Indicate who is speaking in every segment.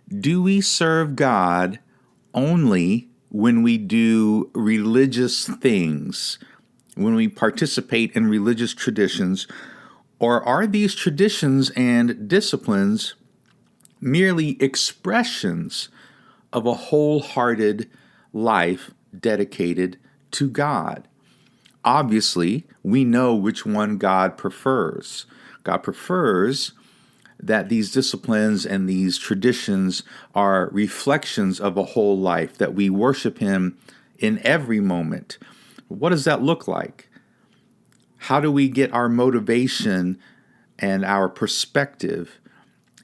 Speaker 1: Do we serve God only when we do religious things, when we participate in religious traditions, or are these traditions and disciplines merely expressions of a wholehearted life dedicated to God? Obviously, we know which one God prefers. God prefers that these disciplines and these traditions are reflections of a whole life, that we worship Him in every moment. What does that look like? How do we get our motivation and our perspective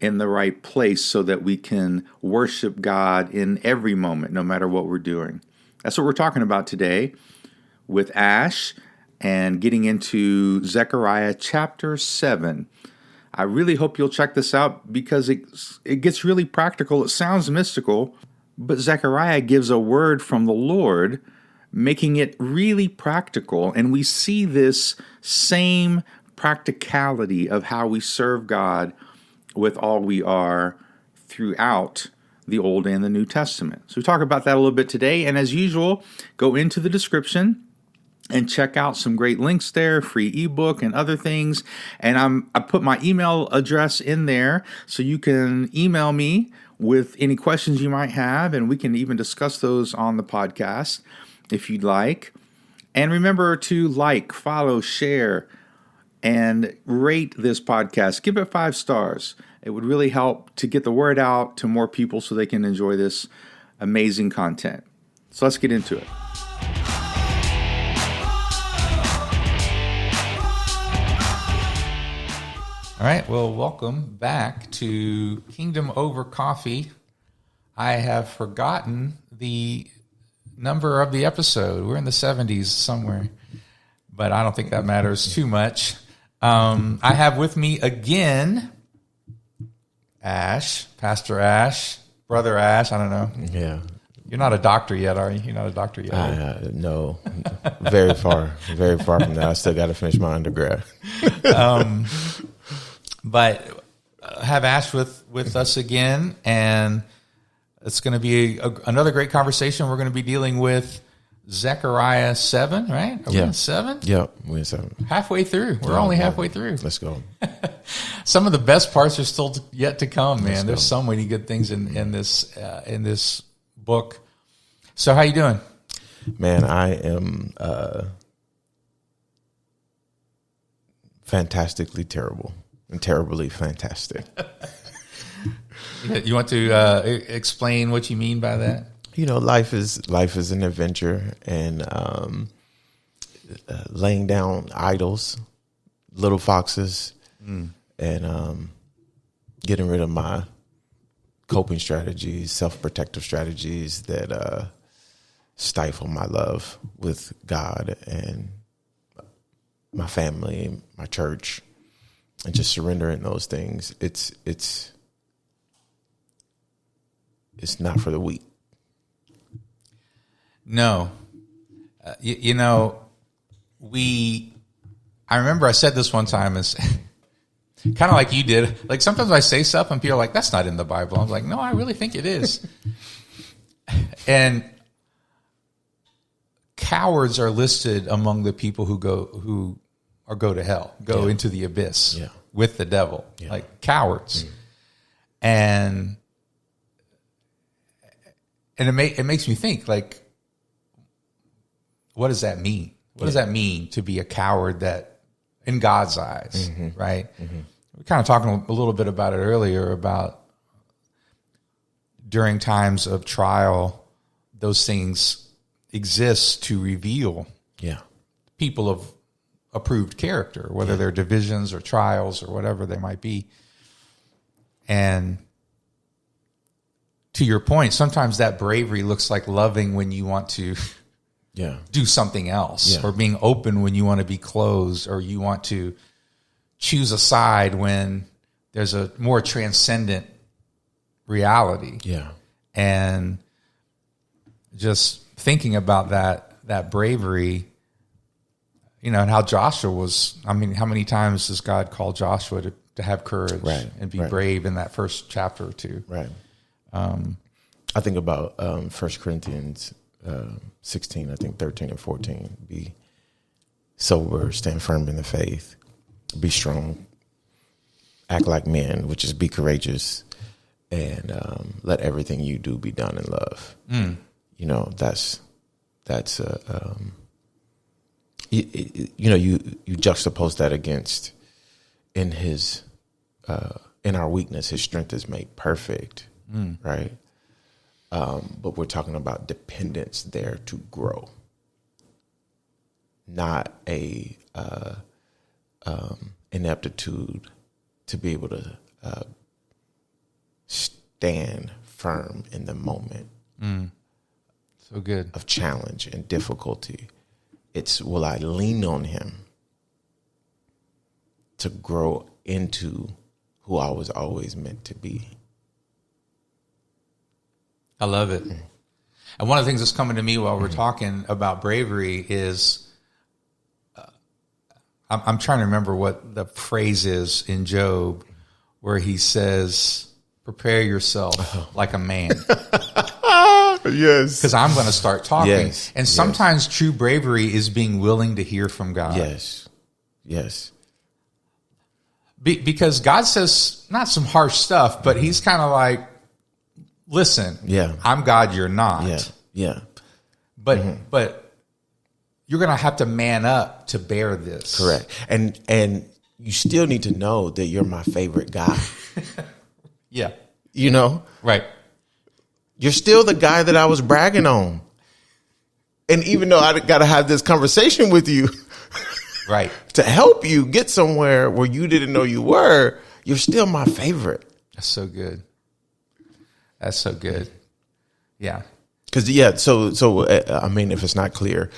Speaker 1: in the right place so that we can worship God in every moment, no matter what we're doing? That's what we're talking about today with Ash and getting into Zechariah chapter 7. I really hope you'll check this out because it gets really practical. It sounds mystical, but Zechariah gives a word from the Lord, making it really practical. And we see this same practicality of how we serve God with all we are throughout the Old and the New Testament. So we talk about that a little bit today. And as usual, go into the description and check out some great links there, free ebook and other things. And I put my email address in there so you can email me with any questions you might have, and we can even discuss those on the podcast if you'd like. And remember to like, follow, share, and rate this podcast. Give it 5 stars. It would really help to get the word out to more people so they can enjoy this amazing content. So let's get into it. All right, well, welcome back to Kingdom Over Coffee. I have forgotten the number of the episode. We're in the 70s somewhere, but I don't think that matters too much. I have with me again Ash, Pastor Ash, Brother Ash, I don't know.
Speaker 2: Yeah.
Speaker 1: You're not a doctor yet, are you? You're not a doctor yet.
Speaker 2: No, very far from that. I still got to finish my undergrad.
Speaker 1: But have Ash with us again, and it's going to be another great conversation. We're going to be dealing with Zechariah 7, right? Are we in 7?
Speaker 2: Yep, we're in 7.
Speaker 1: Halfway through. We're only halfway through.
Speaker 2: Let's go.
Speaker 1: Some of the best parts are still yet to come, man. There's so many good things in this book. So how you doing?
Speaker 2: Man, I am fantastically terrible. And terribly fantastic.
Speaker 1: You want to explain what you mean by that?
Speaker 2: You know, life is an adventure, and laying down idols, little foxes, and getting rid of my coping strategies, self-protective strategies that stifle my love with God and my family, my church. And just surrendering those things, it's not for the weak. No, you know, I remember I said this one time, is kind of like you did. Like sometimes I say stuff and people are like, "That's not in the Bible." I'm like, "No, I really think it is." And cowards are listed among the people who go to hell, go into the abyss with the devil, like cowards. And it makes me think, like, what does that mean? What does that mean to be a coward that in God's eyes, right? We're kind of talking a little bit about it earlier, about during times of trial, those things exist to reveal people of approved character, whether they're divisions or trials or whatever they might be. And to your point, sometimes that bravery looks like loving when you want to do something else, or being open when you want to be closed, or you want to choose a side when there's a more transcendent reality. And just thinking about that bravery, you know, and how Joshua was, I mean, how many times does God call Joshua to have courage and be brave in that first chapter or two?
Speaker 3: I think about 1 Corinthians 16, I think 13 and 14. Be sober, stand firm in the faith, be strong, act like men, which is be courageous, and let everything you do be done in love. You know, that's you know, you juxtapose that against in our weakness, his strength is made perfect, right? But we're talking about dependence there to grow, not a ineptitude to be able to stand firm in the moment.
Speaker 2: So good.
Speaker 3: Of challenge and difficulty. It's, will I lean on him to grow into who I was always meant to be?
Speaker 2: I love it. And one of the things that's coming to me while we're talking about bravery is, I'm trying to remember what the phrase is in Job where he says, prepare yourself like a man.
Speaker 3: Yes.
Speaker 2: Because I'm going to start talking.
Speaker 3: Yes.
Speaker 2: And sometimes true bravery is being willing to hear from God.
Speaker 3: Yes. Yes.
Speaker 2: Because God says not some harsh stuff, but he's kind of like, listen, I'm God, you're not.
Speaker 3: Yeah.
Speaker 2: But you're going to have to man up to bear this.
Speaker 3: Correct. And you still need to know that you're my favorite guy.
Speaker 2: Yeah.
Speaker 3: You know?
Speaker 2: Right.
Speaker 3: You're still the guy that I was bragging on. And even though I got to have this conversation with you,
Speaker 2: right,
Speaker 3: to help you get somewhere where you didn't know you were, you're still my favorite.
Speaker 2: That's so good. That's so good. Yeah.
Speaker 3: Because, so I mean, if it's not clear,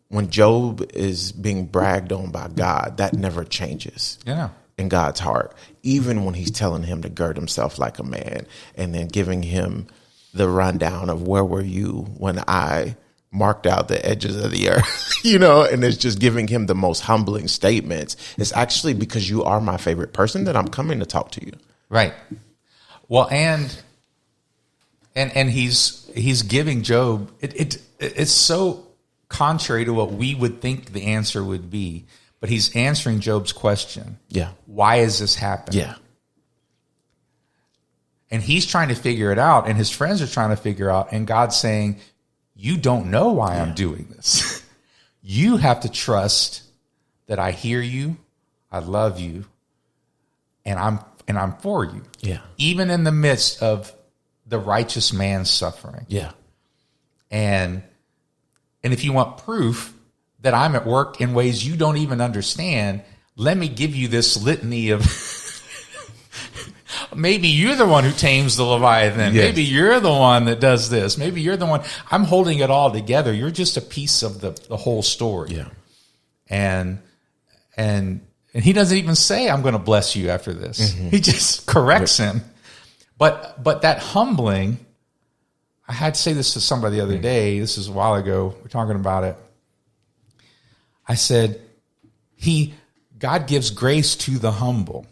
Speaker 3: when Job is being bragged on by God, that never changes.
Speaker 2: Yeah.
Speaker 3: In God's heart, even when he's telling him to gird himself like a man and then giving him the rundown of where were you when I marked out the edges of the earth, you know, and it's just giving him the most humbling statements. It's actually because you are my favorite person that I'm coming to talk to you.
Speaker 2: Right. Well, and he's giving Job, it's so contrary to what we would think the answer would be, but he's answering Job's question.
Speaker 3: Yeah.
Speaker 2: Why is this happening?
Speaker 3: Yeah.
Speaker 2: And he's trying to figure it out, and his friends are trying to figure out, and God's saying, you don't know why I'm doing this. You have to trust that I hear you, I love you, and I'm for you.
Speaker 3: Yeah.
Speaker 2: Even in the midst of the righteous man's suffering.
Speaker 3: Yeah.
Speaker 2: And if you want proof that I'm at work in ways you don't even understand, let me give you this litany of maybe you're the one who tames the Leviathan.
Speaker 3: Yes.
Speaker 2: Maybe you're the one that does this. Maybe you're the one. I'm holding it all together. You're just a piece of the whole story.
Speaker 3: Yeah.
Speaker 2: And he doesn't even say, I'm going to bless you after this. Mm-hmm. He just corrects him. But that humbling, I had to say this to somebody the other day. This is a while ago. We're talking about it. I said, God gives grace to the humble.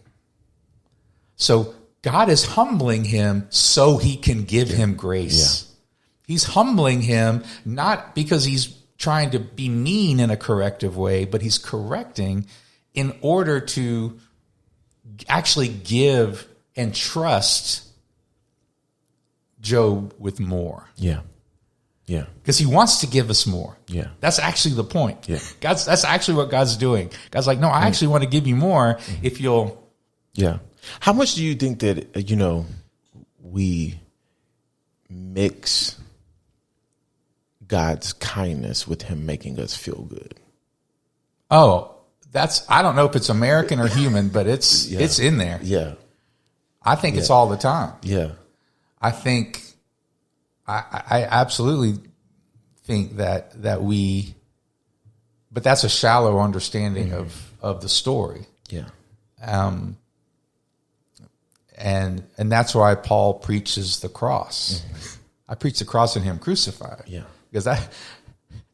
Speaker 2: So God is humbling him so he can give him grace. Yeah. He's humbling him not because he's trying to be mean in a corrective way, but he's correcting in order to actually give and trust Job with more.
Speaker 3: Yeah. Yeah.
Speaker 2: Because he wants to give us more.
Speaker 3: Yeah.
Speaker 2: That's actually the point.
Speaker 3: Yeah.
Speaker 2: That's actually what God's doing. God's like, no, I actually want to give you more if you'll.
Speaker 3: Yeah. How much do you think that, we mix God's kindness with him making us feel good?
Speaker 2: Oh, I don't know if it's American or human, but it's in there.
Speaker 3: Yeah.
Speaker 2: I think it's all the time.
Speaker 3: Yeah.
Speaker 2: I think I absolutely think that but that's a shallow understanding of the story.
Speaker 3: Yeah.
Speaker 2: And that's why Paul preaches the cross. Mm-hmm. I preach the cross and him crucified.
Speaker 3: Yeah.
Speaker 2: Because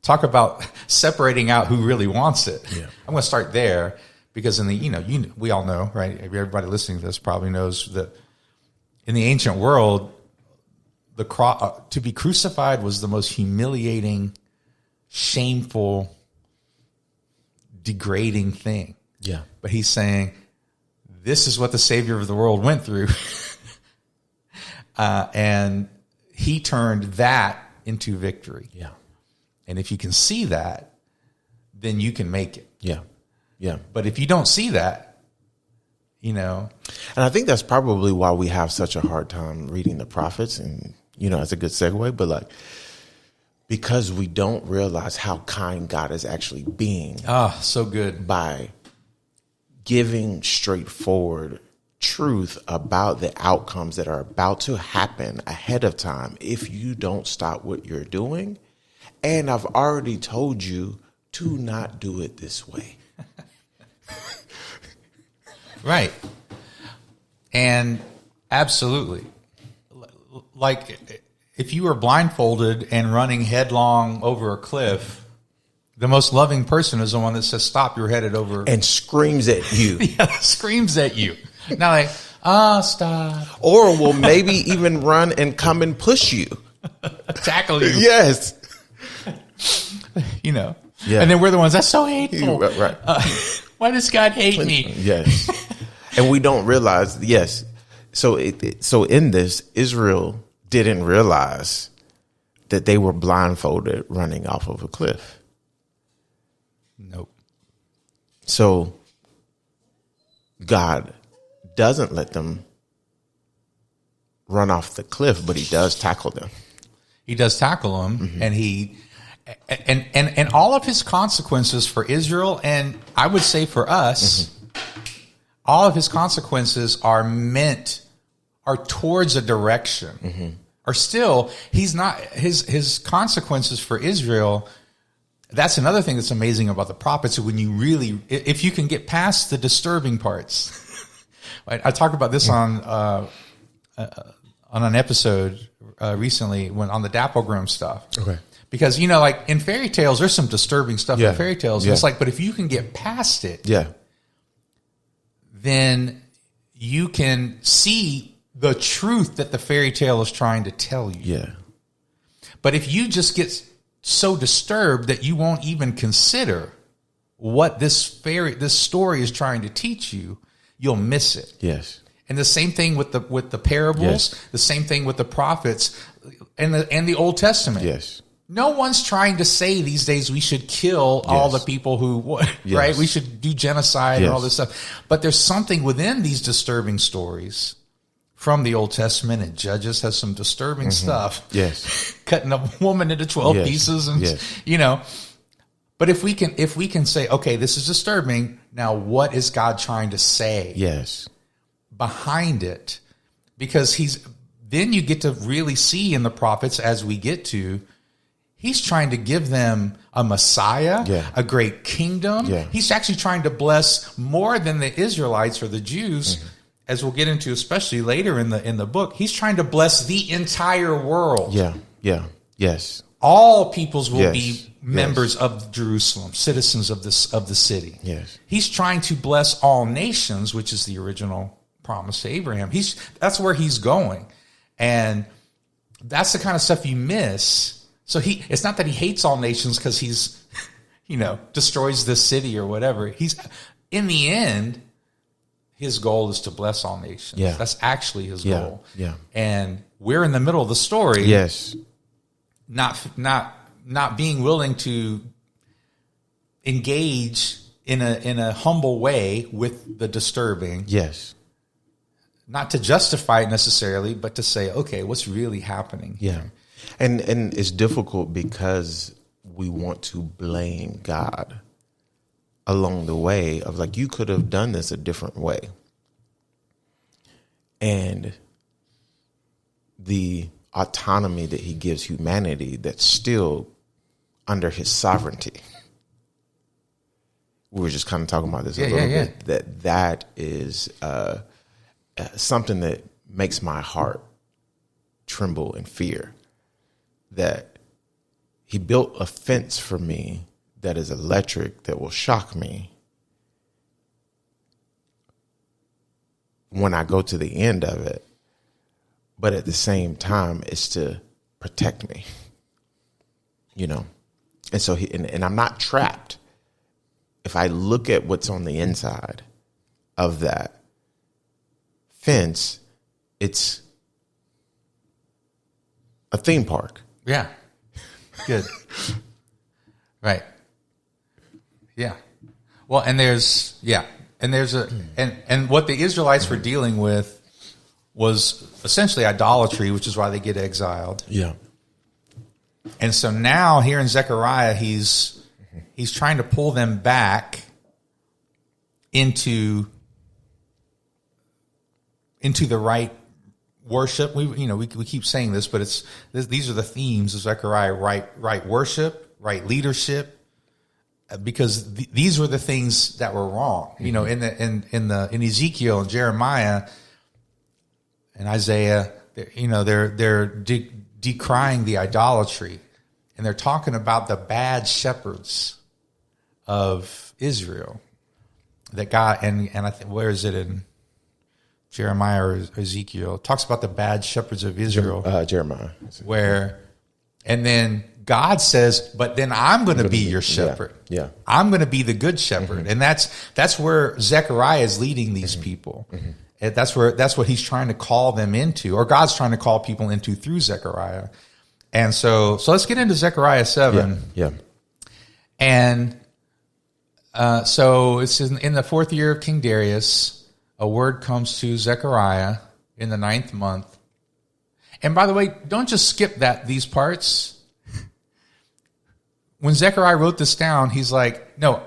Speaker 2: talk about separating out who really wants it.
Speaker 3: Yeah.
Speaker 2: I'm going to start there because we all know, right? Everybody listening to this probably knows that in the ancient world, the cross, to be crucified was the most humiliating, shameful, degrading thing.
Speaker 3: Yeah.
Speaker 2: But he's saying, this is what the Savior of the world went through. And he turned that into victory.
Speaker 3: Yeah.
Speaker 2: And if you can see that, then you can make it.
Speaker 3: Yeah. Yeah.
Speaker 2: But if you don't see that,
Speaker 3: And I think that's probably why we have such a hard time reading the prophets. And, it's a good segue, but like, because we don't realize how kind God is actually being.
Speaker 2: So good.
Speaker 3: By giving straightforward truth about the outcomes that are about to happen ahead of time if you don't stop what you're doing. And I've already told you to not do it this way.
Speaker 2: Right. And absolutely. Like if you were blindfolded and running headlong over a cliff, the most loving person is the one that says, stop, you're headed over.
Speaker 3: And screams at you.
Speaker 2: Yeah, screams at you. Not like, stop.
Speaker 3: Or will maybe even run and come and push you.
Speaker 2: Tackle you.
Speaker 3: Yes.
Speaker 2: Yeah.
Speaker 3: And
Speaker 2: then we're the ones, that's so hateful.
Speaker 3: Right.
Speaker 2: Why does God hate me?
Speaker 3: Yes. And we don't realize, yes. So in this, Israel didn't realize that they were blindfolded running off of a cliff.
Speaker 2: Nope.
Speaker 3: So God doesn't let them run off the cliff, but he does tackle them.
Speaker 2: He does tackle them, mm-hmm. and all of his consequences for Israel, and I would say for us, mm-hmm. all of his consequences are towards a direction.
Speaker 3: Mm-hmm.
Speaker 2: Or still, he's not his consequences for Israel. That's another thing that's amazing about the prophets. When you really, if you can get past the disturbing parts, right? I talked about this on an episode recently on the Dapplegram stuff.
Speaker 3: Okay.
Speaker 2: Because, like in fairy tales, there's some disturbing stuff in fairy tales.
Speaker 3: Yeah.
Speaker 2: It's like, but if you can get past it, then you can see the truth that the fairy tale is trying to tell you.
Speaker 3: Yeah.
Speaker 2: But if you just get so disturbed that you won't even consider what this story is trying to teach you, you'll miss it.
Speaker 3: Yes.
Speaker 2: And the same thing with the parables,
Speaker 3: yes.
Speaker 2: the same thing with the prophets and the Old Testament.
Speaker 3: Yes.
Speaker 2: No one's trying to say these days we should kill all the people who,
Speaker 3: yes.
Speaker 2: right? We should do genocide
Speaker 3: yes.
Speaker 2: and all this stuff. But there's something within these disturbing stories from the Old Testament, and Judges has some disturbing
Speaker 3: mm-hmm.
Speaker 2: stuff.
Speaker 3: Yes.
Speaker 2: Cutting a woman into 12
Speaker 3: yes.
Speaker 2: pieces and,
Speaker 3: yes.
Speaker 2: But if we can say, okay, this is disturbing. Now, what is God trying to say?
Speaker 3: Yes.
Speaker 2: Behind it? Because then you get to really see in the prophets as we get to, he's trying to give them a Messiah, a great kingdom.
Speaker 3: Yeah.
Speaker 2: He's actually trying to bless more than the Israelites or the Jews, mm-hmm. as we'll get into, especially later in the book. He's trying to bless the entire world.
Speaker 3: Yeah. Yeah. Yes.
Speaker 2: All peoples will
Speaker 3: yes.
Speaker 2: be members
Speaker 3: yes.
Speaker 2: of Jerusalem, citizens of the city.
Speaker 3: Yes.
Speaker 2: He's trying to bless all nations, which is the original promise to Abraham. That's where he's going. And that's the kind of stuff you miss. So it's not that he hates all nations because he's, destroys this city or whatever. He's, in the end, his goal is to bless all nations.
Speaker 3: Yeah.
Speaker 2: That's actually his goal.
Speaker 3: Yeah.
Speaker 2: And we're in the middle of the story.
Speaker 3: Yes.
Speaker 2: Not being willing to engage in a humble way with the disturbing.
Speaker 3: Yes.
Speaker 2: Not to justify it necessarily, but to say, okay, what's really happening?
Speaker 3: Yeah.
Speaker 2: Here?
Speaker 3: And it's difficult because we want to blame God along the way of like, you could have done this a different way. And the autonomy that he gives humanity that's still under his sovereignty. We were just kind of talking about this a little bit. That is something that makes my heart tremble and fear. That he built a fence for me that is electric, that will shock me when I go to the end of it. but at the same time, it's to protect me, And so and I'm not trapped. If I look at what's on the inside of that fence, it's a theme park.
Speaker 2: Yeah. Good. Right. Yeah. Well, and there's what the Israelites were dealing with was essentially idolatry, which is why they get exiled.
Speaker 3: Yeah.
Speaker 2: And so now here in Zechariah, he's trying to pull them back into the right worship. We keep saying this, but these are the themes of Zechariah: right worship, right leadership, because these were the things that were wrong. Mm-hmm. In Ezekiel and Jeremiah and Isaiah, they're decrying the idolatry, and they're talking about the bad shepherds of Israel that God and I think, where is it in Jeremiah or Ezekiel? It talks about the bad shepherds of Israel.
Speaker 3: Jeremiah.
Speaker 2: And then God says, but then I'm going to be your shepherd.
Speaker 3: Yeah.
Speaker 2: I'm going to be the good shepherd. Mm-hmm. And that's where Zechariah is leading these mm-hmm. people. Mm-hmm. And that's what he's trying to call them into, or God's trying to call people into through Zechariah. And so let's get into Zechariah 7.
Speaker 3: Yeah.
Speaker 2: And so it's in the 4th year of King Darius, a word comes to Zechariah in the 9th month. And by the way, don't just skip these parts. When Zechariah wrote this down, he's like, no,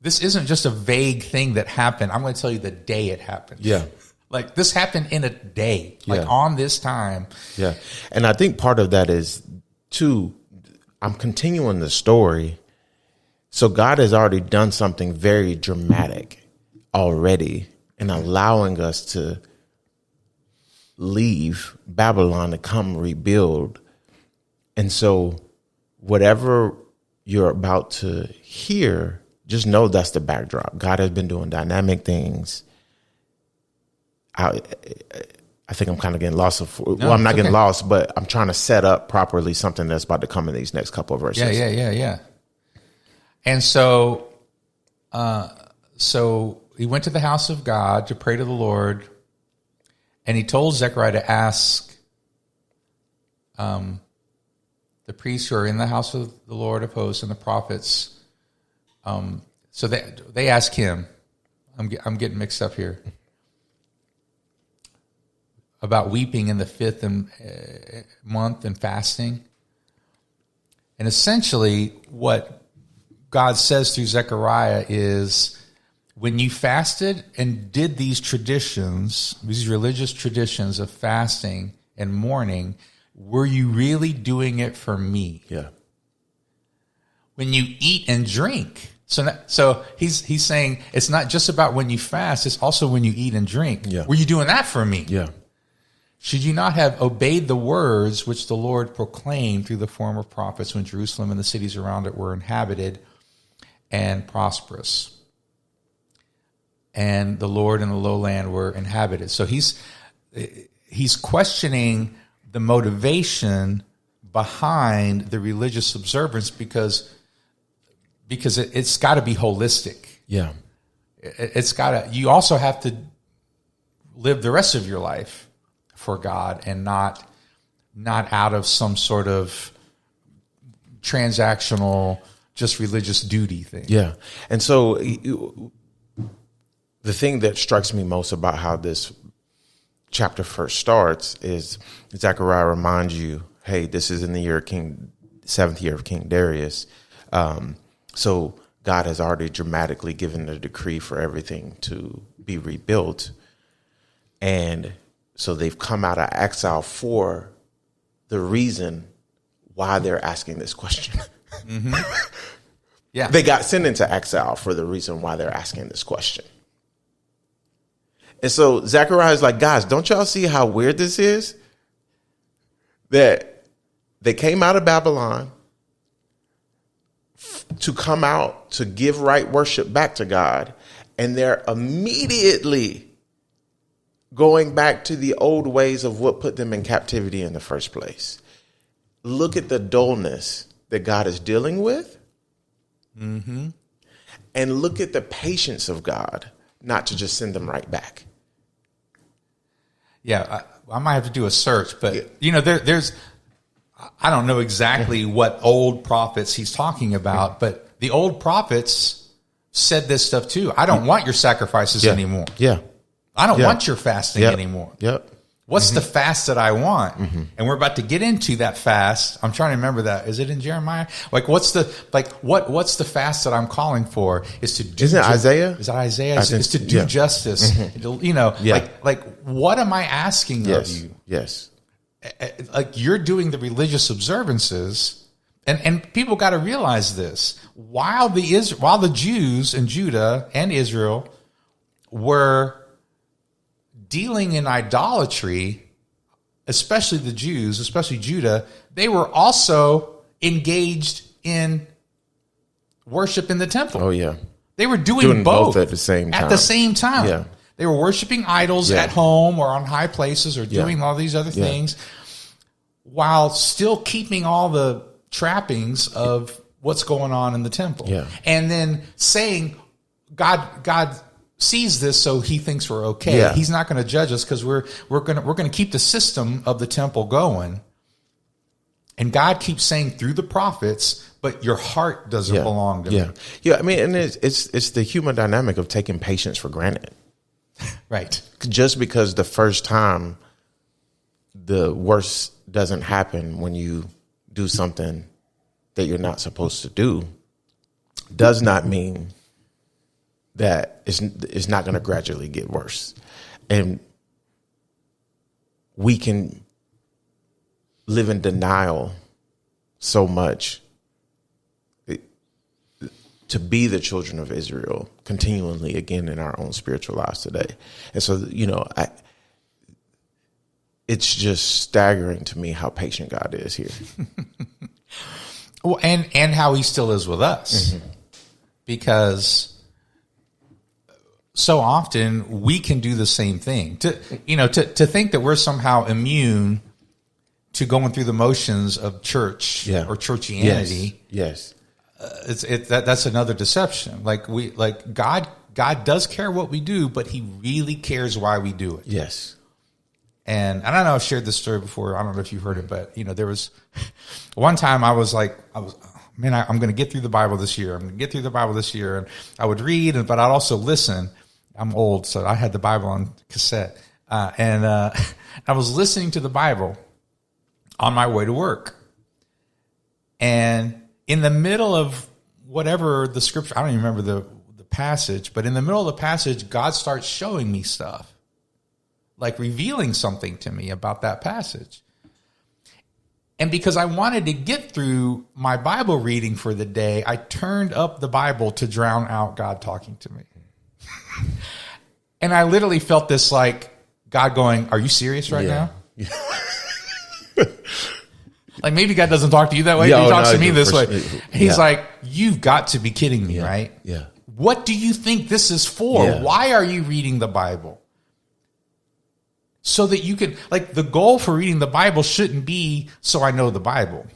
Speaker 2: this isn't just a vague thing that happened. I'm going to tell you the day it happened.
Speaker 3: Yeah.
Speaker 2: Like this happened in a day, like on this time.
Speaker 3: Yeah. And I think part of that is, too, I'm continuing the story. So God has already done something very dramatic already in allowing us to leave Babylon to come rebuild. And so whatever you're about to hear, just know that's the backdrop. God has been doing dynamic things. I think I'm kind of getting lost. I'm not getting lost, but I'm trying to set up properly something that's about to come in these next couple of verses.
Speaker 2: Yeah. And so he went to the house of God to pray to the Lord, and he told Zechariah to ask the priests who are in the house of the Lord of hosts and the prophets. So they asked him, I'm getting mixed up here, about weeping in the 5th month and fasting. And essentially what God says through Zechariah is, when you fasted and did these traditions, these religious traditions of fasting and mourning, were you really doing it for me?
Speaker 3: Yeah.
Speaker 2: When you eat and drink. So he's saying it's not just about when you fast, it's also when you eat and drink.
Speaker 3: Yeah.
Speaker 2: Were you doing that for me?
Speaker 3: Yeah.
Speaker 2: Should you not have obeyed the words which the Lord proclaimed through the former prophets when Jerusalem and the cities around it were inhabited and prosperous, and the Lord and the lowland were inhabited? So he's questioning the motivation behind the religious observance because it's got to be holistic.
Speaker 3: Yeah.
Speaker 2: You also have to live the rest of your life for God and not out of some sort of transactional, just religious duty thing.
Speaker 3: Yeah. And so the thing that strikes me most about how this chapter first starts is Zechariah reminds you, hey, this is in the 7th year of King Darius. So God has already dramatically given the decree for everything to be rebuilt. And so they've come out of exile for the reason why they're asking this question.
Speaker 2: Mm-hmm. Yeah.
Speaker 3: They got sent into exile for the reason why they're asking this question. And so Zechariah is like, guys, don't y'all see how weird this is? That they came out of Babylon to come out to give right worship back to God, and they're immediately going back to the old ways of what put them in captivity in the first place. Look at the dullness that God is dealing with. Mm-hmm. And look at the patience of God not to just send them right back.
Speaker 2: Yeah, I might have to do a search, but there's I don't know exactly what old prophets he's talking about, but the old prophets said this stuff too. I don't want your sacrifices anymore.
Speaker 3: Yeah.
Speaker 2: I don't want your fasting anymore.
Speaker 3: Yep.
Speaker 2: What's the fast that I want? And we're about to get into that fast. I'm trying to remember that. Is it in Jeremiah? What's the fast that I'm calling for? Is to do.
Speaker 3: Isn't it Isaiah?
Speaker 2: Is that Isaiah? Is to do justice. What am I asking of you?
Speaker 3: Yes.
Speaker 2: Like you're doing the religious observances, and people got to realize this. While the Jews in Judah and Israel were dealing in idolatry, especially the Jews, especially Judah, they were also engaged in worship in the temple.
Speaker 3: Oh, yeah.
Speaker 2: They were doing both
Speaker 3: at the same time.
Speaker 2: At the same time.
Speaker 3: Yeah.
Speaker 2: They were worshiping idols at home or on high places or doing all these other things while still keeping all the trappings of what's going on in the temple.
Speaker 3: Yeah.
Speaker 2: And then saying, God sees this, so he thinks we're okay.
Speaker 3: Yeah.
Speaker 2: He's not going to judge us because we're going to keep the system of the temple going. And God keeps saying through the prophets, but your heart doesn't belong to me.
Speaker 3: Yeah. I mean, and it's the human dynamic of taking patience for granted.
Speaker 2: Right.
Speaker 3: Just because the first time the worst doesn't happen when you do something that you're not supposed to do does not mean that it's not going to gradually get worse. And we can live in denial so much to be the children of Israel continually again in our own spiritual lives today. And so, it's just staggering to me how patient God is here.
Speaker 2: Well, and how he still is with us. Because so often we can do the same thing. To think that we're somehow immune to going through the motions of church or churchianity.
Speaker 3: Yes.
Speaker 2: That's another deception. God does care what we do, but he really cares why we do it.
Speaker 3: Yes.
Speaker 2: And I don't know, I've shared this story before. I don't know if you've heard it, but there was one time I'm going to get through the Bible this year. I'm going to get through the Bible this year. And I would read, but I'd also listen. I'm old, so I had the Bible on cassette. And I was listening to the Bible on my way to work. And in the middle of whatever the scripture, I don't even remember the passage, but in the middle of the passage, God starts showing me stuff, like revealing something to me about that passage. And because I wanted to get through my Bible reading for the day, I turned up the Bible to drown out God talking to me. And I literally felt this like God going, are you serious right now? Yeah. Like maybe God doesn't talk to you that way. He talks to me this way. He's like, you've got to be kidding me, right?
Speaker 3: Yeah.
Speaker 2: What do you think this is for? Yeah. Why are you reading the Bible? So that you can, the goal for reading the Bible shouldn't be so I know the Bible.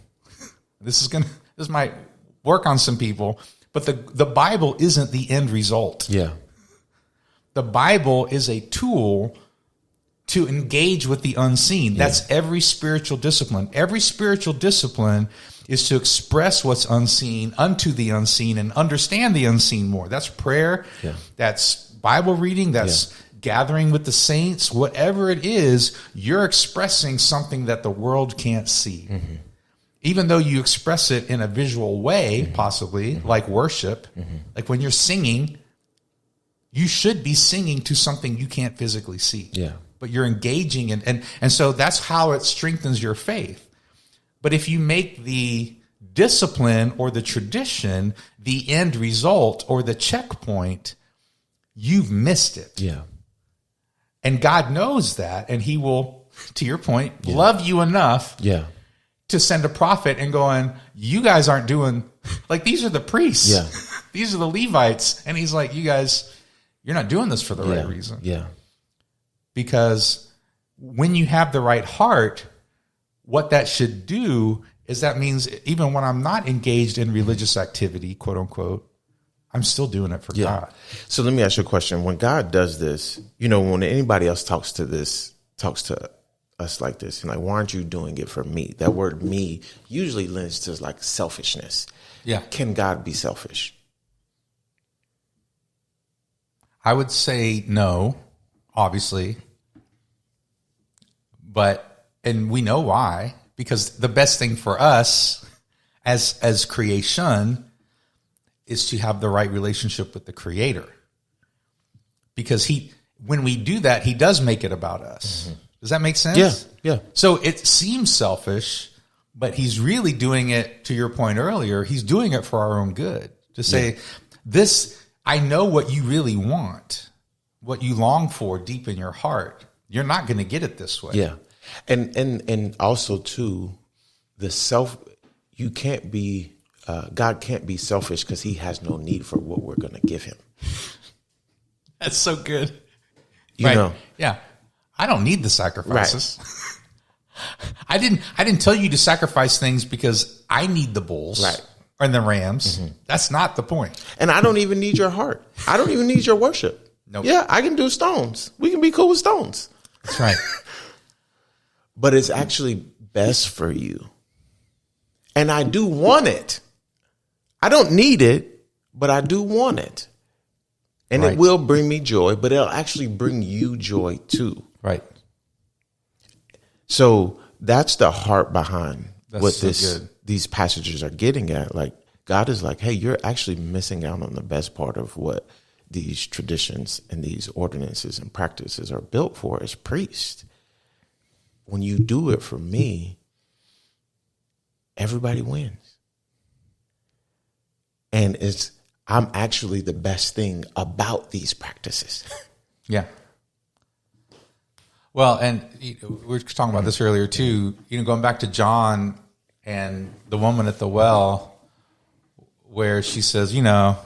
Speaker 2: This might work on some people, but the Bible isn't the end result.
Speaker 3: Yeah. The
Speaker 2: Bible is a tool to engage with the unseen. That's every spiritual discipline. Every spiritual discipline is to express what's unseen unto the unseen and understand the unseen more. That's prayer. Yeah. That's Bible reading. That's gathering with the saints. Whatever it is, you're expressing something that the world can't see. Mm-hmm. Even though you express it in a visual way, possibly, like worship, like when you're singing, you should be singing to something you can't physically see. Yeah. But you're engaging in, and so that's how it strengthens your faith. But if you make the discipline or the tradition the end result or the checkpoint, you've missed it. Yeah. And God knows that, and he will, to your point, love you enough to send a prophet and going, you guys aren't doing, these are the priests. Yeah. These are the Levites. And he's like, you guys, you're not doing this for the right reason.
Speaker 3: Yeah.
Speaker 2: because when you have the right heart, what that should do is that means even when I'm not engaged in religious activity, quote unquote, I'm still doing it for God.
Speaker 3: So let me ask you a question. When God does this, when anybody else talks to us like this, and like, why aren't you doing it for me? That word "me" usually lends to like selfishness.
Speaker 2: Yeah.
Speaker 3: Can God be selfish?
Speaker 2: I would say no, obviously. And we know why, because the best thing for us as creation is to have the right relationship with the Creator. Because when we do that, he does make it about us. Mm-hmm. Does that make sense?
Speaker 3: Yeah.
Speaker 2: So it seems selfish, but he's really doing it, to your point earlier, he's doing it for our own good. To say, I know what you really want, what you long for deep in your heart. You're not going to get it this way.
Speaker 3: Yeah. And also too, you can't be, God can't be selfish because he has no need for what we're going to give him.
Speaker 2: That's so good.
Speaker 3: You know?
Speaker 2: Yeah. I don't need the sacrifices. Right. I didn't tell you to sacrifice things because I need the bulls and the rams. Mm-hmm. That's not the point.
Speaker 3: And I don't even need your heart. I don't even need your worship.
Speaker 2: Nope.
Speaker 3: Yeah, I can do stones. We can be cool with stones.
Speaker 2: That's right.
Speaker 3: But it's actually best for you. And I do want it. I don't need it, but I do want it. And it will bring me joy, but it'll actually bring you joy too.
Speaker 2: Right.
Speaker 3: So that's the heart behind these passages are getting at. Like, God is like, hey, you're actually missing out on the best part of what these traditions and these ordinances and practices are built for as priests. When you do it for me, everybody wins. And I'm actually the best thing about these practices.
Speaker 2: Yeah. Well, and we were talking about this earlier too, going back to John and the woman at the well, where she says, where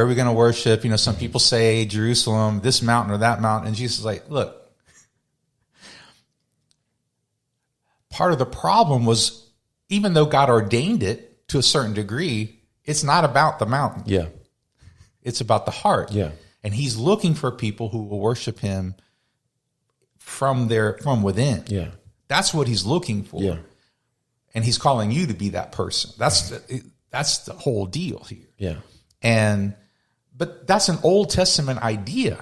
Speaker 2: are we going to worship? Some people say Jerusalem, this mountain or that mountain. And Jesus is like, look, part of the problem was, even though God ordained it to a certain degree, it's not about the mountain.
Speaker 3: Yeah.
Speaker 2: It's about the heart.
Speaker 3: Yeah.
Speaker 2: And he's looking for people who will worship him from within.
Speaker 3: Yeah.
Speaker 2: That's what he's looking for.
Speaker 3: Yeah.
Speaker 2: And he's calling you to be that person. That's the whole deal here.
Speaker 3: Yeah.
Speaker 2: But that's an Old Testament idea,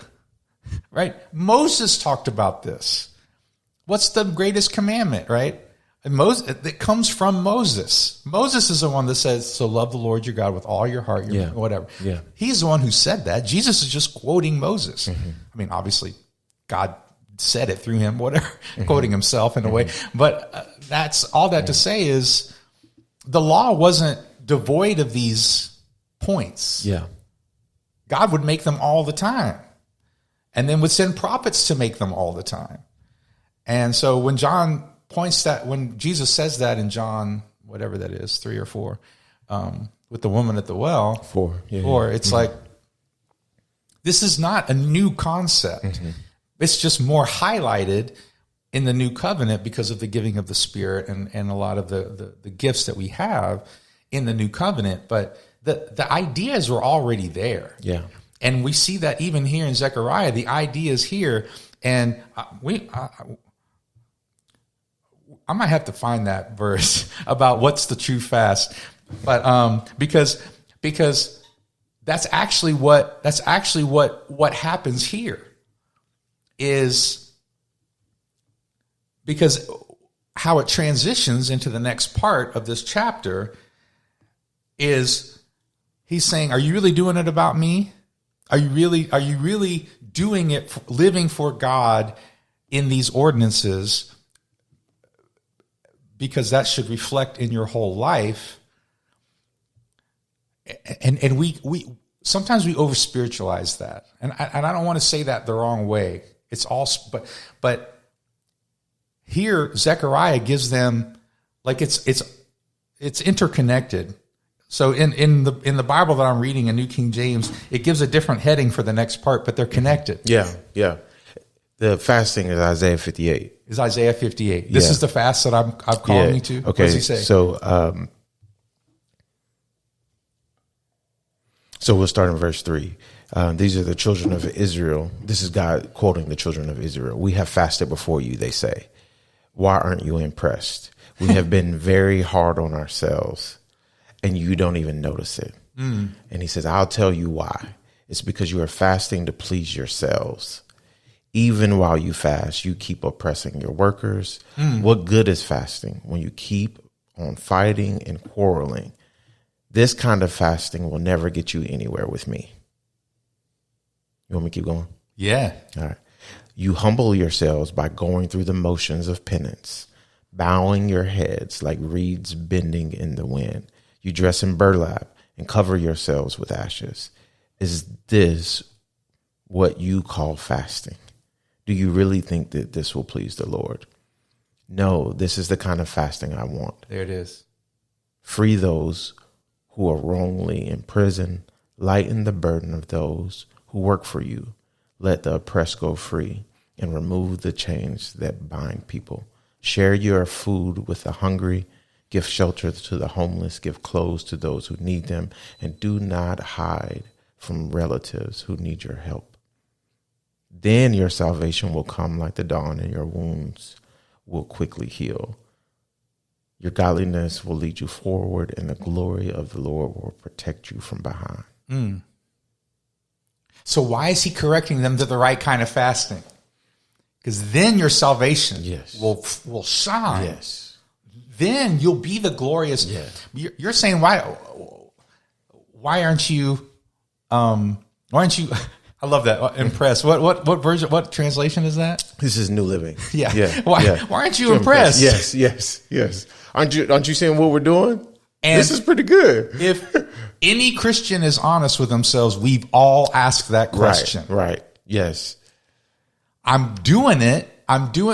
Speaker 2: right? Moses talked about this. What's the greatest commandment, right? And it comes from Moses. Moses is the one that says, so love the Lord your God with all your heart, whatever.
Speaker 3: Yeah.
Speaker 2: He's the one who said that. Jesus is just quoting Moses. Mm-hmm. I mean, obviously, God said it through him, whatever, quoting himself in a way. But that's all that to say is the law wasn't devoid of these points.
Speaker 3: Yeah.
Speaker 2: God would make them all the time and then would send prophets to make them all the time. And so when when Jesus says that in John, whatever that is, 3 or 4, with the woman at the well,
Speaker 3: 4,
Speaker 2: it's like, this is not a new concept. Mm-hmm. It's just more highlighted in the new covenant because of the giving of the Spirit and a lot of the gifts that we have in the new covenant. But the ideas were already there.
Speaker 3: Yeah.
Speaker 2: And we see that even here in Zechariah, the idea is here. And I might have to find that verse about what's the true fast, but because that's actually what happens here is because how it transitions into the next part of this chapter is he's saying, are you really doing it about me? Are you really doing it, living for God in these ordinances? Because that should reflect in your whole life. And we sometimes we over spiritualize that. And I don't want to say that the wrong way. It's all, but here Zechariah gives them like it's interconnected. So in the Bible that I'm reading in New King James, it gives a different heading for the next part, but they're connected.
Speaker 3: Yeah, yeah. The fasting is Isaiah 58.
Speaker 2: Is Isaiah 58. This is the fast that I'm calling you to?
Speaker 3: Okay.
Speaker 2: What does he say?
Speaker 3: So we'll start in verse 3. These are the children of Israel. This is God quoting the children of Israel. We have fasted before you, they say. Why aren't you impressed? We have been very hard on ourselves, and you don't even notice it. And he says, I'll tell you why. It's because you are fasting to please yourselves. Even while you fast, you keep oppressing your workers. What good is fasting when you keep on fighting and quarreling? This kind of fasting will never get you anywhere with me. You want me to keep going?
Speaker 2: Yeah.
Speaker 3: All right. You humble yourselves by going through the motions of penance, bowing your heads like reeds bending in the wind. You dress in burlap and cover yourselves with ashes. Is this what you call fasting? Do you really think that this will please the Lord? No, this is the kind of fasting I want.
Speaker 2: There it is.
Speaker 3: Free those who are wrongly in prison. Lighten the burden of those who work for you. Let the oppressed go free and remove the chains that bind people. Share your food with the hungry. Give shelter to the homeless. Give clothes to those who need them. And do not hide from relatives who need your help. Then your salvation will come like the dawn, and your wounds will quickly heal. Your godliness will lead you forward, and the glory of the Lord will protect you from behind.
Speaker 2: So why is he correcting them to the right kind of fasting? Because then your salvation will shine.
Speaker 3: Yes.
Speaker 2: Then you'll be the glorious.
Speaker 3: Yes.
Speaker 2: You're saying why aren't you? I love that. Impressed. What version? What translation is that?
Speaker 3: This is New Living.
Speaker 2: Yeah. Why aren't you impressed?
Speaker 3: Yes. Aren't you seeing what we're doing?
Speaker 2: And
Speaker 3: this is pretty good.
Speaker 2: If any Christian is honest with themselves, we've all asked that question.
Speaker 3: Right. Yes.
Speaker 2: I'm doing it.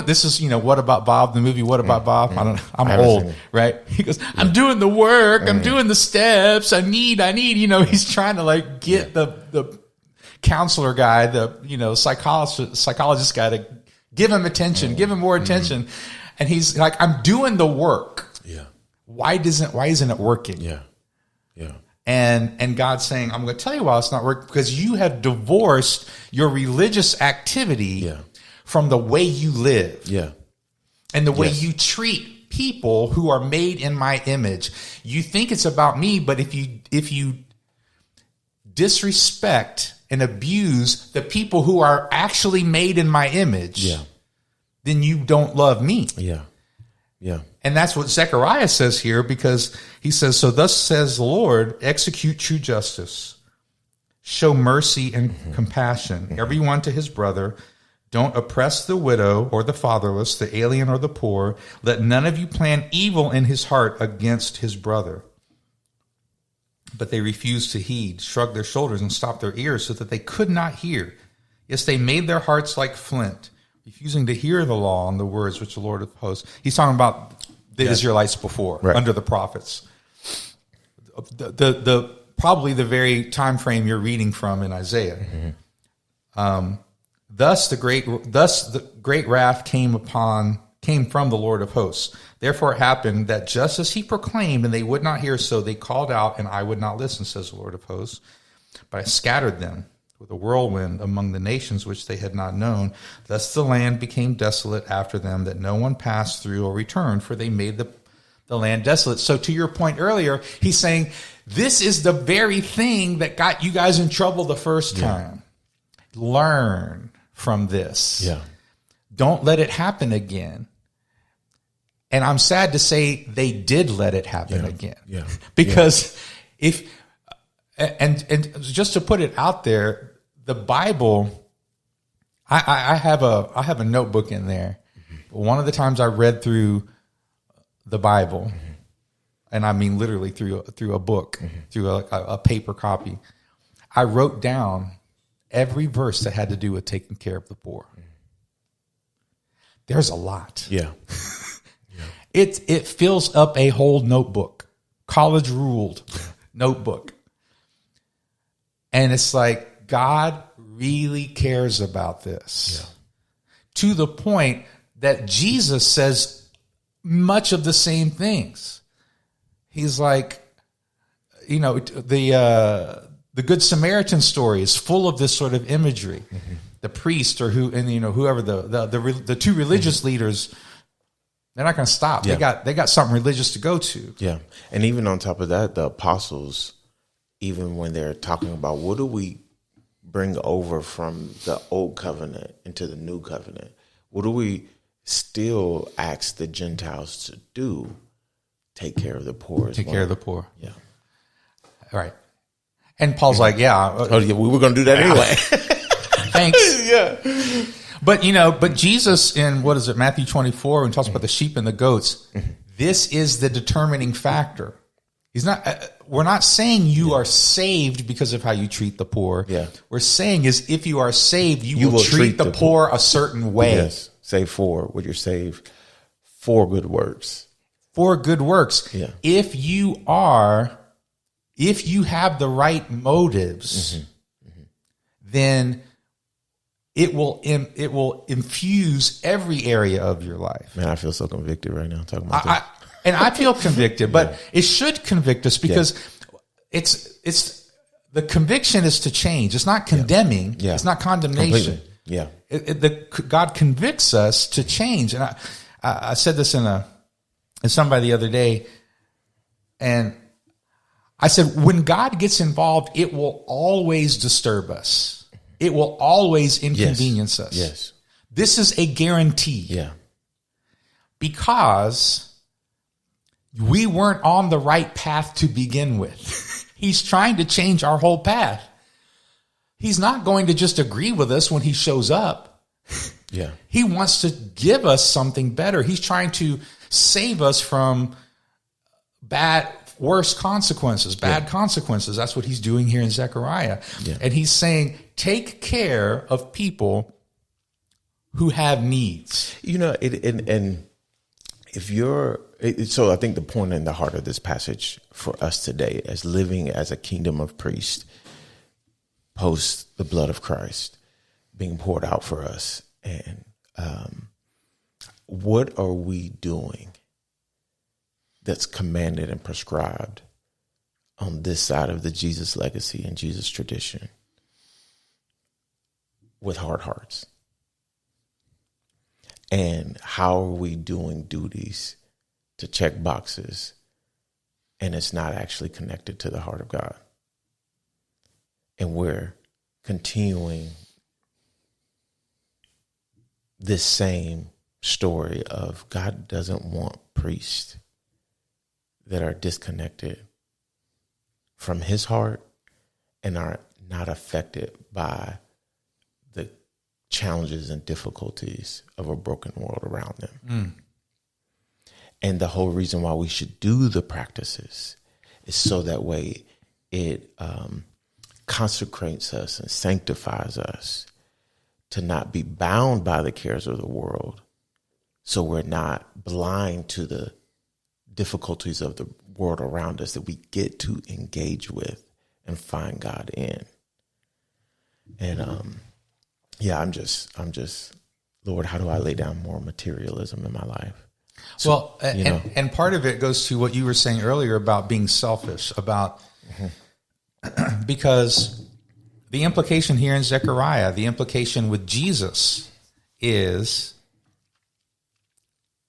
Speaker 2: This is, What About Bob, the movie, What About Bob? I don't know. I'm old, right? He goes, I'm doing the work. I'm doing the steps. I need, he's trying to get the counselor guy, the psychologist guy to give him attention, give him more attention. And he's like, I'm doing the work.
Speaker 3: Yeah.
Speaker 2: Why isn't it working?
Speaker 3: Yeah.
Speaker 2: And God's saying, I'm going to tell you why it's not working, because you have divorced your religious activity from the way you live.
Speaker 3: Yeah.
Speaker 2: And the way you treat people who are made in my image. You think it's about me, but if you disrespect and abuse the people who are actually made in my image, then you don't love me.
Speaker 3: Yeah.
Speaker 2: And that's what Zechariah says here, because he says, so thus says the Lord, execute true justice, show mercy and compassion, everyone to his brother. Don't oppress the widow or the fatherless, the alien or the poor. Let none of you plan evil in his heart against his brother. But they refused to heed, shrugged their shoulders, and stopped their ears so that they could not hear. Yes, they made their hearts like flint, refusing to hear the law and the words which the Lord of hosts. He's talking about the Israelites before, under the prophets. The probably the very time frame you're reading from in Isaiah. Thus the great wrath came from the Lord of hosts. Therefore it happened that just as he proclaimed and they would not hear, so they called out and I would not listen, says the Lord of hosts. But I scattered them with a whirlwind among the nations which they had not known. Thus the land became desolate after them, that no one passed through or returned, for they made the land desolate. So to your point earlier, he's saying this is the very thing that got you guys in trouble the first time. Learn from this. Don't let it happen again. And I'm sad to say they did let it happen again. Because and just to put it out there, the Bible, I have a notebook in there. One of the times I read through the Bible, and I mean literally through a book, through a paper copy, I wrote down every verse that had to do with taking care of the poor. There's a lot. It fills up a whole notebook, college ruled notebook. And it's like, God really cares about this. to the point that Jesus says much of the same things. He's like, the Good Samaritan story is full of this sort of imagery. Mm-hmm. The priest or whoever the two religious leaders, they're not going to stop. Yeah. They got something religious to go to.
Speaker 3: Yeah. And even on top of that, the apostles, even when they're talking about what do we bring over from the old covenant into the new covenant, what do we still ask the Gentiles to do? Take care of the poor.
Speaker 2: Take care of the poor.
Speaker 3: Yeah.
Speaker 2: All right. And Paul's like, yeah.
Speaker 3: We were going to do that anyway.
Speaker 2: Thanks.
Speaker 3: Yeah.
Speaker 2: But Jesus in, Matthew 24, when he talks about the sheep and the goats, this is the determining factor. We're not saying you are saved because of how you treat the poor.
Speaker 3: Yeah.
Speaker 2: We're saying is if you are saved, you will treat the poor a certain way.
Speaker 3: Yes. Say what you're saved for good works.
Speaker 2: For good works.
Speaker 3: Yeah.
Speaker 2: If you have the right motives, then it will infuse every area of your life.
Speaker 3: Man, I feel so convicted right now talking about that.
Speaker 2: And I feel convicted, but it should convict us because it's the conviction is to change. It's not condemning.
Speaker 3: Yeah.
Speaker 2: It's not condemnation.
Speaker 3: Completely. Yeah.
Speaker 2: God convicts us to change. And I said this in somebody the other day, and I said, when God gets involved, it will always disturb us. It will always inconvenience us.
Speaker 3: Yes.
Speaker 2: This is a guarantee.
Speaker 3: Yeah.
Speaker 2: Because we weren't on the right path to begin with. He's trying to change our whole path. He's not going to just agree with us when he shows up.
Speaker 3: Yeah.
Speaker 2: He wants to give us something better. He's trying to save us from worse consequences, bad consequences. That's what he's doing here in Zechariah.
Speaker 3: Yeah.
Speaker 2: And he's saying, take care of people who have needs.
Speaker 3: And if you're, so I think the point in the heart of this passage for us today as living as a kingdom of priests, post the blood of Christ being poured out for us. And what are we doing that's commanded and prescribed on this side of the Jesus legacy and Jesus tradition with hard hearts? And how are we doing duties to check boxes and it's not actually connected to the heart of God? And we're continuing this same story of God doesn't want priests that are disconnected from his heart and are not affected by the challenges and difficulties of a broken world around them. And the whole reason why we should do the practices is so that way it consecrates us and sanctifies us to not be bound by the cares of the world, so we're not blind to the difficulties of the world around us that we get to engage with and find God in. And I'm just Lord, how do I lay down more materialism in my life?
Speaker 2: So, and part of it goes to what you were saying earlier about being selfish, about because the implication here in Zechariah, the implication with Jesus is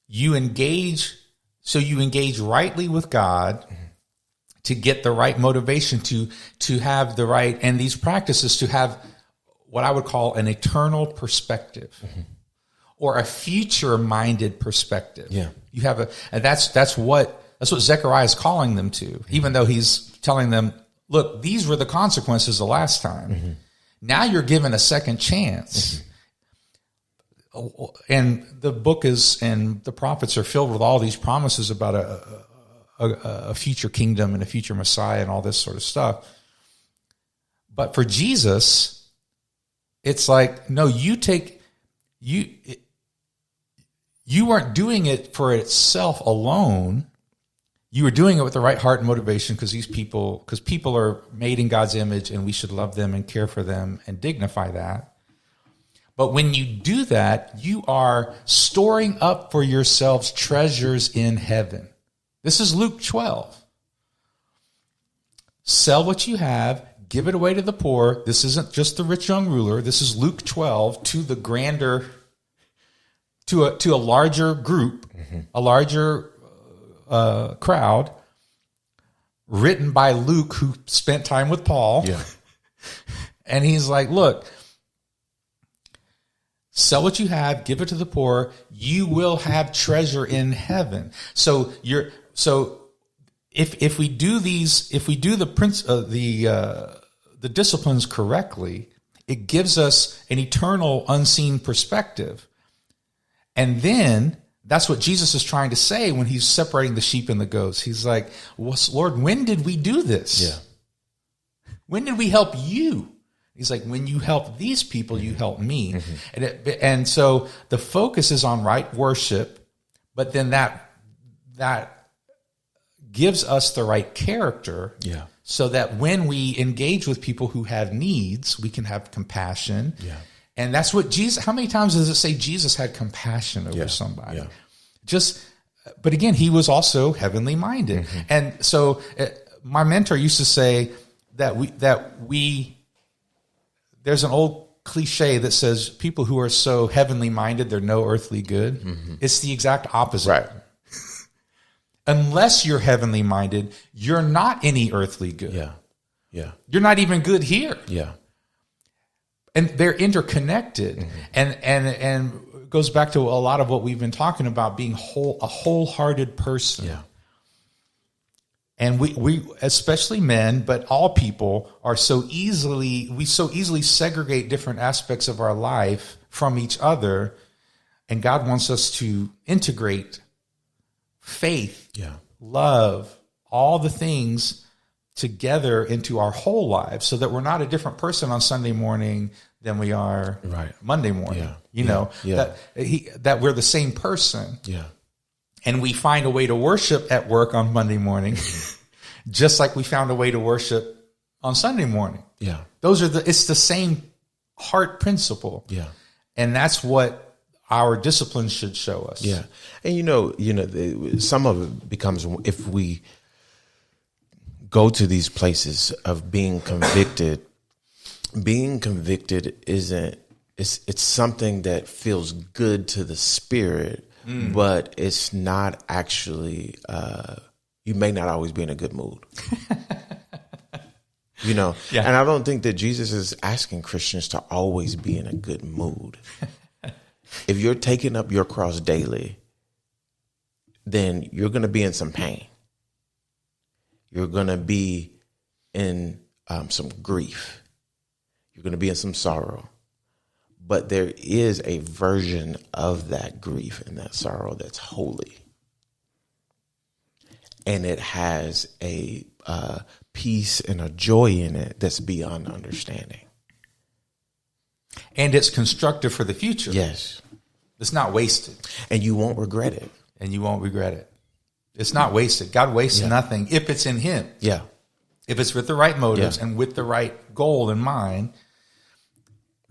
Speaker 2: you engage rightly with God to get the right motivation to have the right, and these practices to have what I would call an eternal perspective. Or a future-minded perspective.
Speaker 3: Yeah,
Speaker 2: you have and that's what Zechariah is calling them to. Even though he's telling them, "Look, these were the consequences the last time. Now you're given a second chance." And the book and the prophets are filled with all these promises about a future kingdom and a future Messiah and all this sort of stuff. But for Jesus, it's like, no, you weren't doing it for itself alone. You were doing it with the right heart and motivation because people are made in God's image and we should love them and care for them and dignify that. But when you do that, you are storing up for yourselves treasures in heaven. This is Luke 12. Sell what you have, give it away to the poor. This isn't just the rich young ruler. This is Luke 12 to the grander, to a larger group, a larger crowd, written by Luke, who spent time with Paul.
Speaker 3: Yeah.
Speaker 2: And he's like, look, sell what you have, give it to the poor. You will have treasure in heaven. So if we do the disciplines correctly, it gives us an eternal unseen perspective. And then that's what Jesus is trying to say when he's separating the sheep and the goats. He's like, well, Lord, when did we do this?
Speaker 3: Yeah.
Speaker 2: When did we help you? He's like, when you help these people, you help me. And so the focus is on right worship, but then that gives us the right character.
Speaker 3: Yeah.
Speaker 2: So that when we engage with people who have needs, we can have compassion.
Speaker 3: Yeah.
Speaker 2: And that's what Jesus, how many times does it say Jesus had compassion over somebody? Yeah. But again, he was also heavenly minded. And so my mentor used to say that there's an old cliche that says people who are so heavenly minded, they're no earthly good. It's the exact opposite.
Speaker 3: Right.
Speaker 2: Unless you're heavenly minded, you're not any earthly good.
Speaker 3: Yeah. Yeah.
Speaker 2: You're not even good here.
Speaker 3: Yeah.
Speaker 2: And they're interconnected. And it goes back to a lot of what we've been talking about, being a wholehearted person.
Speaker 3: Yeah.
Speaker 2: And we especially men, but all people we so easily segregate different aspects of our life from each other. And God wants us to integrate faith, love, all the things together into our whole lives, so that we're not a different person on Sunday morning than we are Monday morning. That we're the same person.
Speaker 3: Yeah.
Speaker 2: And we find a way to worship at work on Monday morning, just like we found a way to worship on Sunday morning. Yeah. It's the same heart principle. Yeah. And that's what our disciplines should show us.
Speaker 3: Yeah. And some of it becomes, if we go to these places of being convicted isn't, it's something that feels good to the spirit, but it's not actually, you may not always be in a good mood. And I don't think that Jesus is asking Christians to always be in a good mood. If you're taking up your cross daily, then you're going to be in some pain. You're going to be in some grief. You're going to be in some sorrow. But there is a version of that grief and that sorrow that's holy. And it has a peace and a joy in it that's beyond understanding.
Speaker 2: And it's constructive for the future.
Speaker 3: Yes.
Speaker 2: It's not wasted.
Speaker 3: And you won't regret it.
Speaker 2: It's not wasted. God wastes nothing if it's in him.
Speaker 3: Yeah.
Speaker 2: If it's with the right motives and with the right goal in mind,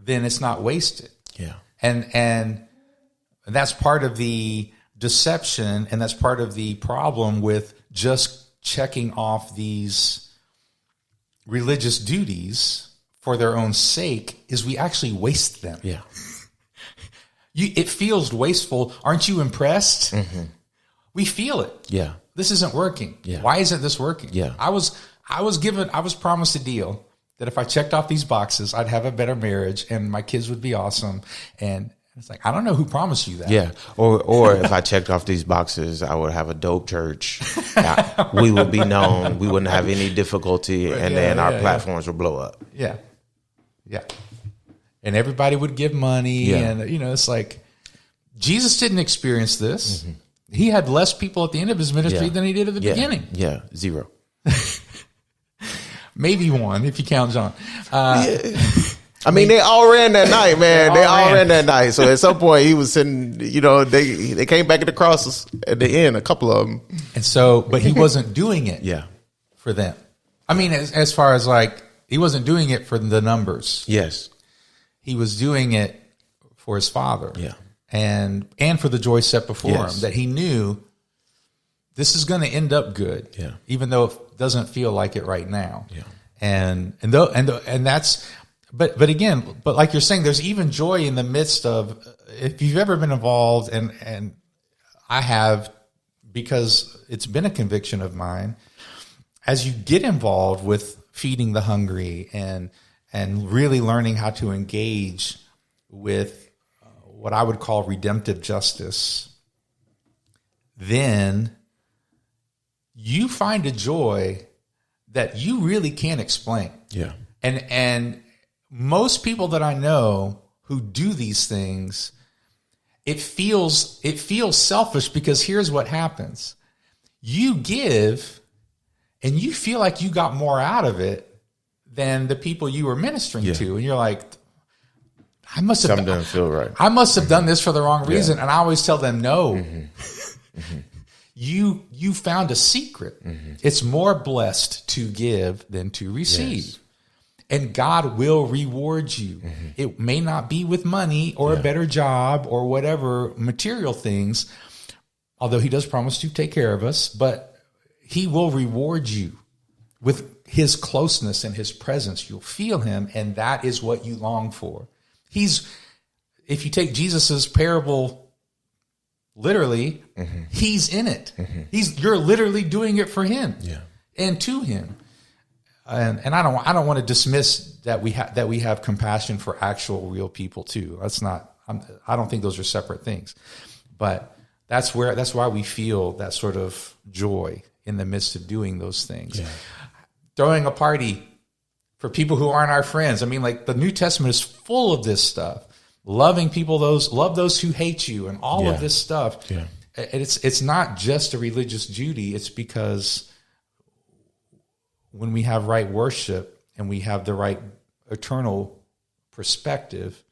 Speaker 2: then it's not wasted.
Speaker 3: Yeah.
Speaker 2: And that's part of the deception, and that's part of the problem with just checking off these religious duties for their own sake, is we actually waste them.
Speaker 3: Yeah.
Speaker 2: It feels wasteful. Aren't you impressed? We feel it.
Speaker 3: Yeah.
Speaker 2: This isn't working.
Speaker 3: Yeah.
Speaker 2: Why isn't this working?
Speaker 3: Yeah.
Speaker 2: I was promised a deal that if I checked off these boxes, I'd have a better marriage and my kids would be awesome. And it's like, I don't know who promised you that.
Speaker 3: Yeah. Or if I checked off these boxes, I would have a dope church. We would be known. We wouldn't have any difficulty. And then our platforms would blow up.
Speaker 2: Yeah. Yeah. And everybody would give money.
Speaker 3: Yeah.
Speaker 2: And, it's like, Jesus didn't experience this. He had less people at the end of his ministry than he did at the beginning.
Speaker 3: Yeah. 0.
Speaker 2: Maybe 1 if you count John.
Speaker 3: I mean, they all ran that night, man. They all ran that night. So at some point he was sitting, they came back at the crosses at the end, a couple of them.
Speaker 2: And so, but he wasn't doing it for them. I mean, as far as like, he wasn't doing it for the numbers.
Speaker 3: Yes.
Speaker 2: He was doing it for his Father.
Speaker 3: Yeah.
Speaker 2: And for the joy set before him, that he knew this is going to end up good.
Speaker 3: Yeah.
Speaker 2: Even though it doesn't feel like it right now.
Speaker 3: Yeah.
Speaker 2: And that's, but like you're saying, there's even joy in the midst of, if you've ever been involved, and I have, because it's been a conviction of mine, as you get involved with feeding the hungry and really learning how to engage with what I would call redemptive justice, then you find a joy that you really can't explain.
Speaker 3: Yeah.
Speaker 2: And most people that I know who do these things, it feels selfish, because here's what happens. You give and you feel like you got more out of it than the people you were ministering to. And you're like,
Speaker 3: Something doesn't feel right.
Speaker 2: I must have done this for the wrong reason. And I always tell them, no, you found a secret. It's more blessed to give than to receive. Yes. And God will reward you. It may not be with money or a better job or whatever material things, although he does promise to take care of us, but he will reward you with his closeness and his presence. You'll feel him, and that is what you long for. If you take Jesus's parable literally, he's in it. You're literally doing it for him and to him. And I don't want to dismiss that we have compassion for actual real people too. That's not. I don't think those are separate things. But that's why we feel that sort of joy in the midst of doing those things. Yeah. Throwing a party for people who aren't our friends. I mean, like, the New Testament is full of this stuff. Loving people, love those who hate you, and all of this stuff. Yeah. It's not just a religious duty. It's because when we have right worship and we have the right eternal perspective,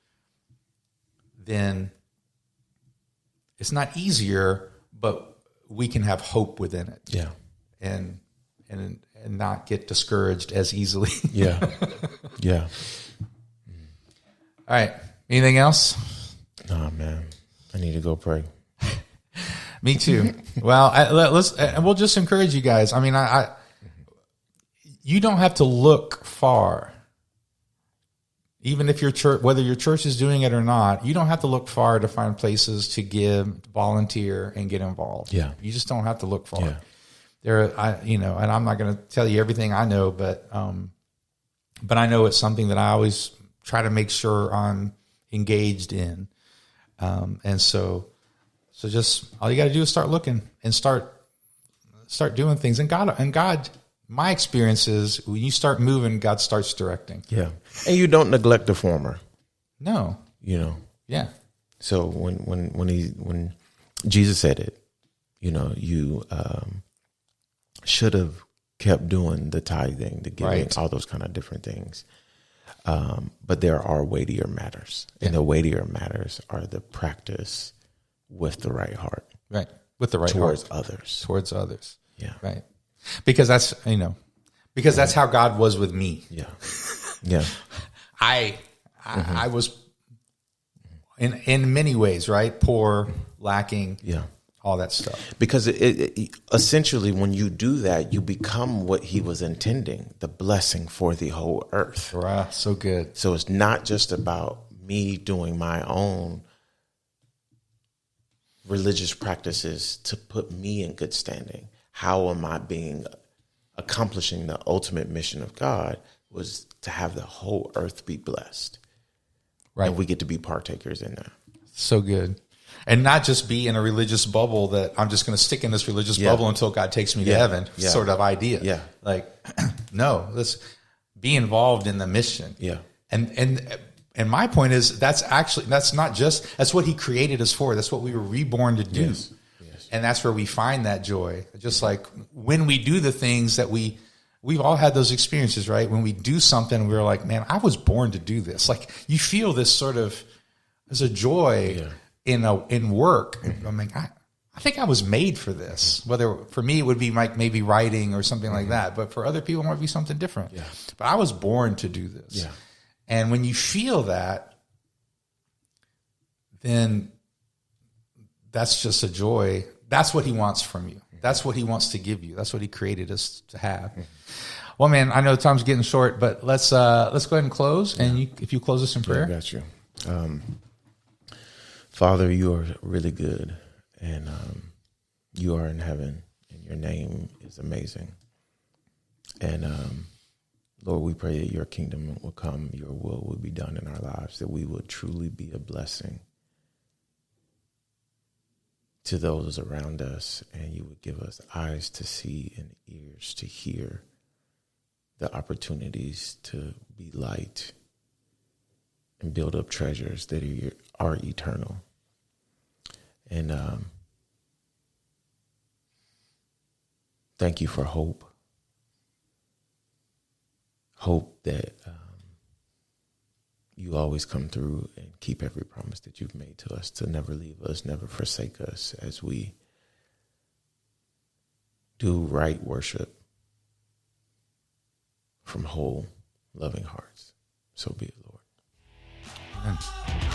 Speaker 2: then it's not easier, but we can have hope within it. Yeah. And not get discouraged as easily. Yeah. Yeah. All right. Anything else?
Speaker 3: Oh man, I need to go pray.
Speaker 2: Me too. Well, we'll just encourage you guys. I mean, you don't have to look far. Even if your church, whether your church is doing it or not, you don't have to look far to find places to give, volunteer, and get involved. Yeah. You just don't have to look far. Yeah. And I'm not going to tell you everything I know, but I know it's something that I always try to make sure I'm engaged in. And so just all you got to do is start looking and start doing things. And God, my experience is when you start moving, God starts directing. Yeah.
Speaker 3: And you don't neglect the former.
Speaker 2: No. Yeah.
Speaker 3: So when Jesus said it, you should have kept doing the tithing, the giving, all those kind of different things. But there are weightier matters, and the weightier matters are the practice with the right heart,
Speaker 2: right? With the right
Speaker 3: towards
Speaker 2: heart.
Speaker 3: towards others.
Speaker 2: Yeah, right. Because that's that's how God was with me.
Speaker 3: Yeah, yeah.
Speaker 2: I was in many ways, right, poor, lacking. Yeah. All that stuff.
Speaker 3: Because it essentially, when you do that, you become what he was intending, the blessing for the whole earth.
Speaker 2: Wow, so good.
Speaker 3: So it's not just about me doing my own religious practices to put me in good standing. How am I accomplishing the ultimate mission of God was to have the whole earth be blessed. Right. And we get to be partakers in that.
Speaker 2: So good. And not just be in a religious bubble that I'm just going to stick in this religious bubble until God takes me to heaven sort of idea. Yeah. Like, no, let's be involved in the mission. Yeah. And my point is that's what he created us for. That's what we were reborn to do. Yes. Yes. And that's where we find that joy. Just like when we do the things that we've all had those experiences, right? When we do something, we're like, man, I was born to do this. Like, you feel this sort of, there's a joy in work. I mean, I think I was made for this. Whether for me it would be like maybe writing or something like that, but for other people it might be something different. Yeah. But I was born to do this. Yeah. And when you feel that, then that's just a joy. That's what he wants from you. That's what he wants to give you. That's what he created us to have. Well, man, I know time's getting short, but let's go ahead and close. And if you close us in prayer.
Speaker 3: I got you. Father, you are really good, and you are in heaven, and your name is amazing. And Lord, we pray that your kingdom will come, your will be done in our lives, that we will truly be a blessing to those around us, and you would give us eyes to see and ears to hear, the opportunities to be light and build up treasures that are eternal. And thank you for hope. Hope that you always come through and keep every promise that you've made to us, to never leave us, never forsake us as we do right worship from whole, loving hearts. So be it, Lord.
Speaker 2: Amen.